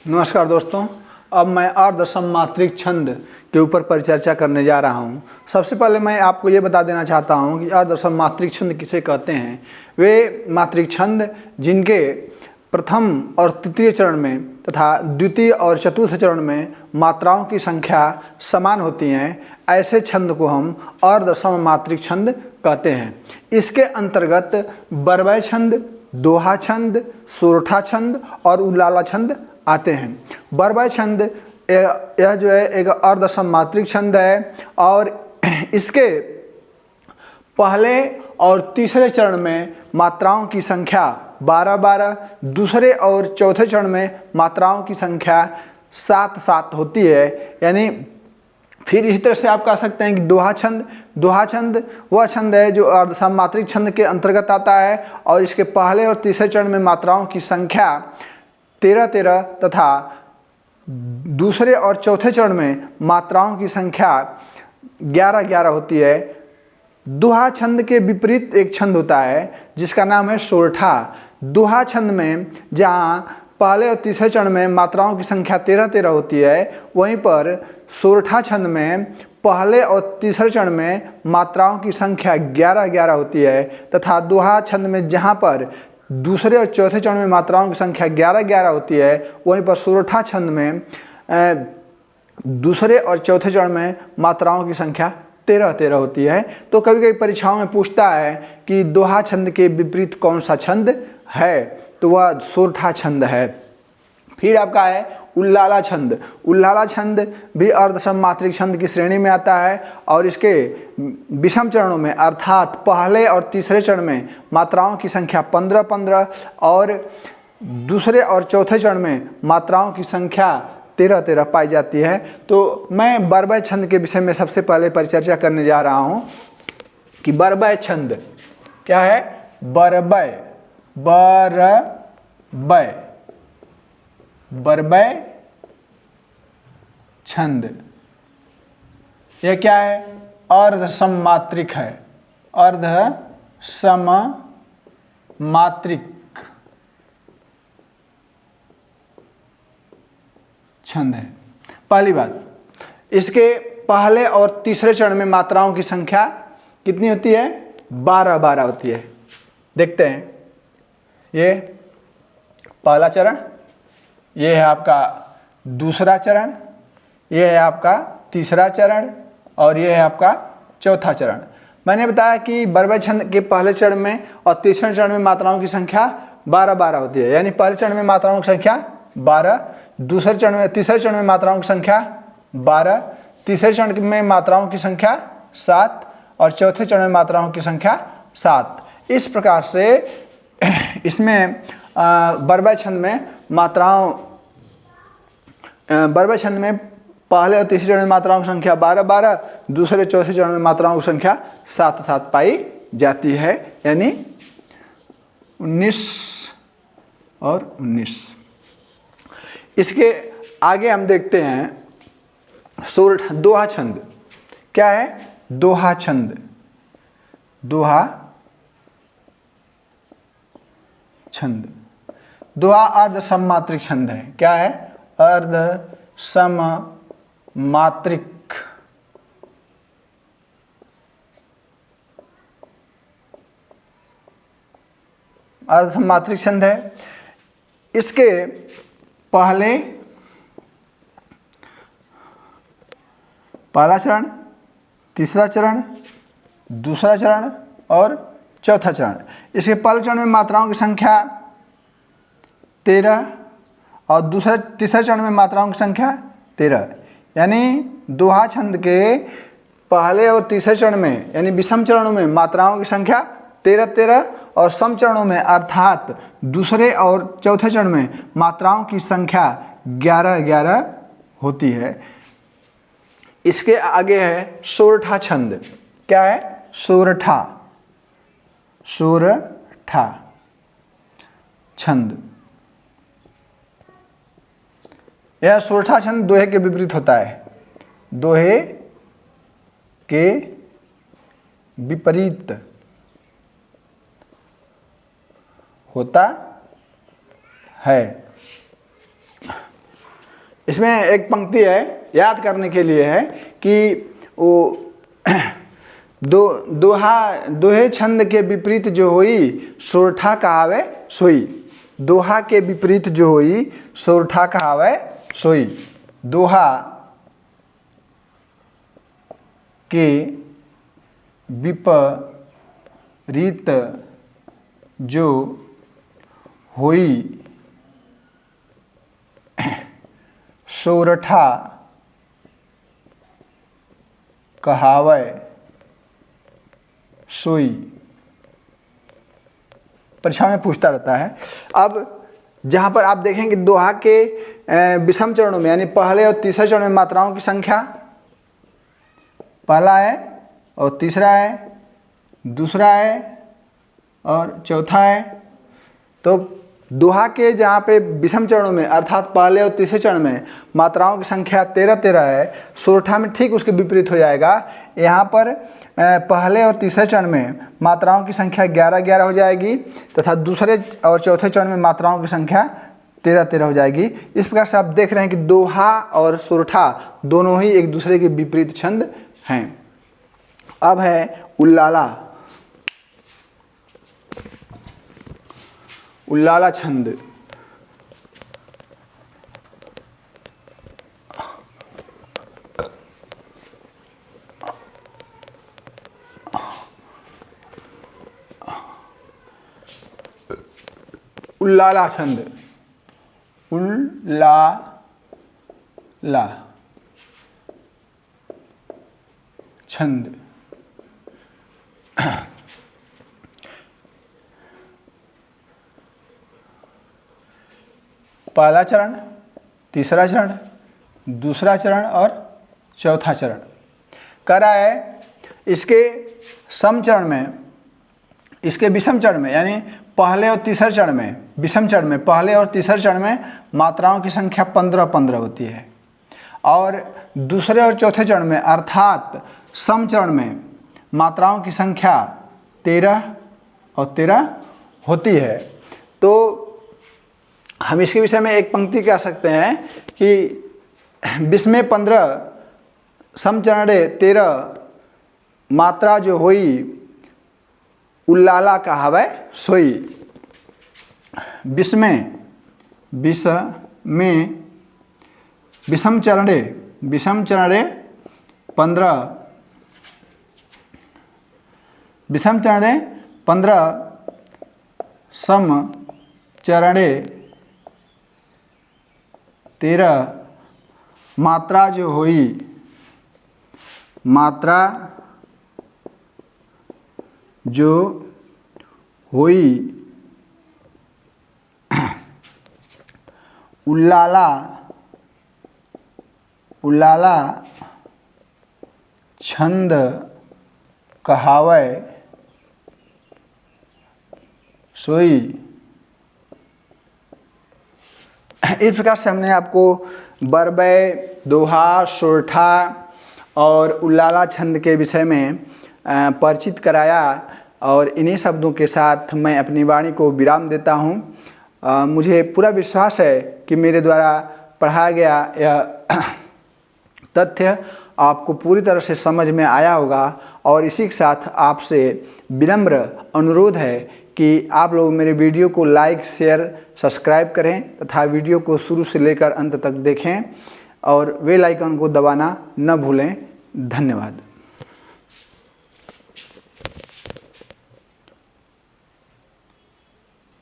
नमस्कार दोस्तों। अब मैं अर्धसम मात्रिक छंद के ऊपर परिचर्चा करने जा रहा हूं। सबसे पहले मैं आपको ये बता देना चाहता हूं कि अर्धसम मात्रिक छंद किसे कहते हैं। वे मात्रिक छंद जिनके प्रथम और तृतीय चरण में तथा द्वितीय और चतुर्थ चरण में मात्राओं की संख्या समान होती हैं, ऐसे छंद को हम अर्धसम मात्रिक छंद कहते हैं। इसके अंतर्गत बरवै छंद, दोहा छंद, सोरठा छंद और उल्लाला छंद आते हैं। बरवै छंद यह जो है एक अर्धसम मात्रिक छंद है और इसके पहले और तीसरे चरण में मात्राओं की संख्या 12-12, दूसरे और चौथे चरण में मात्राओं की संख्या 7-7 होती है। यानी फिर इसी तरह से आप कह सकते हैं कि दोहा छंद वह छंद है जो अर्धसम मात्रिक छंद के अंतर्गत आता है और इसके पहले और तीसरे चरण में मात्राओं की संख्या 13-13 तथा दूसरे और चौथे चरण में मात्राओं की संख्या 11-11 होती है। दोहा छंद के विपरीत एक छंद होता है जिसका नाम है सोरठा। दोहा छंद में जहाँ पहले और तीसरे चरण में मात्राओं की संख्या 13-13 होती है, वहीं पर सोरठा छंद में पहले और तीसरे चरण में मात्राओं की संख्या 11-11 होती है तथा दोहा छंद में जहाँ पर दूसरे और चौथे चरण में मात्राओं की संख्या 11-11 होती है, वहीं पर सोरठा छंद में दूसरे और चौथे चरण में मात्राओं की संख्या 13-13 होती है। तो कभी कभी परीक्षाओं में पूछता है कि दोहा छंद के विपरीत कौन सा छंद है, तो वह सोरठा छंद है। फिर आपका है उल्लाला छंद। उल्लाला छंद भी अर्धसम मात्रिक छंद की श्रेणी में आता है और इसके विषम चरणों में अर्थात पहले और तीसरे चरण में मात्राओं की संख्या 15-15 और दूसरे और चौथे चरण में मात्राओं की संख्या 13-13 पाई जाती है। तो मैं बरवै छंद के विषय में सबसे पहले परिचर्चा करने जा रहा हूँ कि बरवै छंद क्या है। बरवै छंद यह क्या है? अर्धसम मात्रिक है। अर्धसम मात्रिक छंद है। पहली बात, इसके पहले और तीसरे चरण में मात्राओं की संख्या कितनी होती है? 12-12 होती है। देखते हैं, ये पहला चरण, ये है आपका दूसरा चरण, ये है आपका तीसरा चरण और ये है आपका चौथा चरण। मैंने बताया कि बरवै छंद के पहले चरण में और तीसरे चरण में मात्राओं की संख्या 12-12 होती है। यानी पहले चरण में मात्राओं की संख्या 12, तीसरे चरण में मात्राओं की संख्या 12, तीसरे चरण में मात्राओं की संख्या 7 और चौथे चरण में मात्राओं की संख्या 7। इस प्रकार से इसमें बरवै छंद में बरवै छंद में पहले और तीसरे चरण में मात्राओं की संख्या 12-12, दूसरे चौथे चरण में मात्राओं की संख्या 7-7 पाई जाती है। यानी 19 और 19। इसके आगे हम देखते हैं दोहा छंद। क्या है? दोहा छंद। दोहा छंद, दोहा अर्धसम मात्रिक छंद है। क्या है? अर्धसम मात्रिक अर्धसम मात्रिक छंद है। इसके पहला चरण, तीसरा चरण, दूसरा चरण और चौथा चरण। इसके पहले चरण में मात्राओं की संख्या 13 और तीसरे चरण में मात्राओं की संख्या 13। यानी दोहा छंद के पहले और तीसरे चरण में यानी विषम चरणों में मात्राओं की संख्या 13-13 और सम चरणों में अर्थात दूसरे और चौथे चरण में मात्राओं की संख्या 11-11 होती है। इसके आगे है सोरठा छंद। क्या है? सोरठा छंद। यह सोरठा छंद दोहे के विपरीत होता है। दोहे के विपरीत होता है। इसमें एक पंक्ति है, याद करने के लिए है कि वो दोहे छंद के विपरीत जो हुई सोरठा कहावे सोई। दोहा के विपरीत जो हुई सोरठा कहावे सोई। दोहा के विपरीत जो हुई सोरठा कहावे सोई। परीक्षा में पूछता रहता है। अब जहाँ पर आप देखेंगे दोहा के विषम चरणों में यानी पहले और तीसरे चरण में मात्राओं की संख्या, पहला है और तीसरा है, दूसरा है और चौथा है। तो दोहा के जहाँ पे विषम चरणों में अर्थात पहले और तीसरे चरण में मात्राओं की संख्या 13-13 है, सोरठा में ठीक उसके विपरीत हो जाएगा। यहाँ पर पहले और तीसरे चरण में मात्राओं की संख्या 11-11 हो जाएगी तथा दूसरे और चौथे चरण में मात्राओं की संख्या 13-13 हो जाएगी। इस प्रकार से आप देख रहे हैं कि दोहा और सोरठा दोनों ही एक दूसरे के विपरीत छंद हैं। अब है उल्लाला। उल्लाला छंद। उल्लाला छंद। उल्लाला छंद। पहला चरण, तीसरा चरण, दूसरा चरण और चौथा चरण कह रहा है। इसके सम चरण में, इसके विषम चरण में यानी पहले और तीसरे चरण में, विषम चरण में पहले और तीसरे चरण में मात्राओं की संख्या 15-15 होती है और दूसरे और चौथे चरण में अर्थात सम चरण में मात्राओं की संख्या 13 और 13 होती है। तो हम इसके विषय में एक पंक्ति कह सकते हैं कि विस्मय 15 समचरणे 13 मात्रा जो हुई उल्लाला कहावे सोई। विस्मय विषम चरणे 15 विषम चरणे 15 सम चरणे 13 मात्रा जो हुई, मात्रा जो हुई उल्लाला छंद कहावे सोई। इस प्रकार से हमने आपको बरबय, दोहा, सोरठा और उल्लाला छंद के विषय में परिचित कराया और इन्हीं शब्दों के साथ मैं अपनी वाणी को विराम देता हूँ। मुझे पूरा विश्वास है कि मेरे द्वारा पढ़ाया गया यह तथ्य आपको पूरी तरह से समझ में आया होगा और इसी के साथ आपसे विनम्र अनुरोध है कि आप लोग मेरे वीडियो को लाइक, शेयर, सब्सक्राइब करें तथा वीडियो को शुरू से लेकर अंत तक देखें और बेल आइकन को दबाना न भूलें। धन्यवाद।